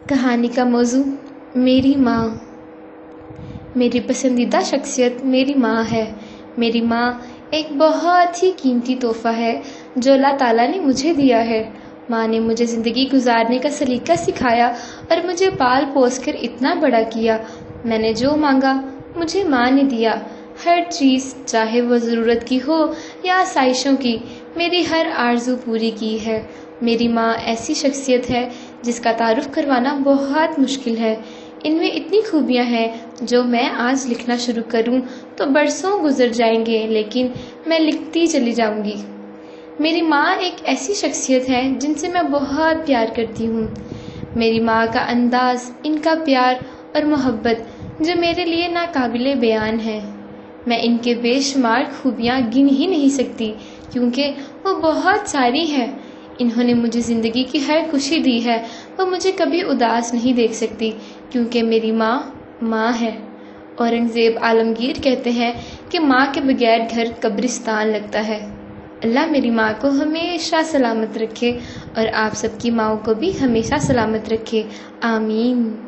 کہانی کا موضوع میری ماں۔ میری پسندیدہ شخصیت میری ماں ہے۔ میری ماں ایک بہت ہی قیمتی تحفہ ہے جو اللہ تعالیٰ نے مجھے دیا ہے۔ ماں نے مجھے زندگی گزارنے کا سلیقہ سکھایا اور مجھے پال پوس کر اتنا بڑا کیا۔ میں نے جو مانگا مجھے ماں نے دیا۔ ہر چیز، چاہے وہ ضرورت کی ہو یا آسائشوں کی، میری ہر آرزو پوری کی ہے۔ میری ماں ایسی شخصیت ہے جس کا تعارف کروانا بہت مشکل ہے۔ ان میں اتنی خوبیاں ہیں جو میں آج لکھنا شروع کروں تو برسوں گزر جائیں گے، لیکن میں لکھتی چلی جاؤں گی۔ میری ماں ایک ایسی شخصیت ہے جن سے میں بہت پیار کرتی ہوں۔ میری ماں کا انداز، ان کا پیار اور محبت جو میرے لیے ناقابل بیان ہے۔ میں ان کے بے شمار خوبیاں گن ہی نہیں سکتی کیونکہ وہ بہت ساری ہیں۔ انہوں نے مجھے زندگی کی ہر خوشی دی ہے۔ وہ مجھے کبھی اداس نہیں دیکھ سکتی کیونکہ میری ماں ماں ہے۔ اورنگزیب عالمگیر کہتے ہیں کہ ماں کے بغیر گھر قبرستان لگتا ہے۔ اللہ میری ماں کو ہمیشہ سلامت رکھے اور آپ سب کی ماؤں کو بھی ہمیشہ سلامت رکھے۔ آمین۔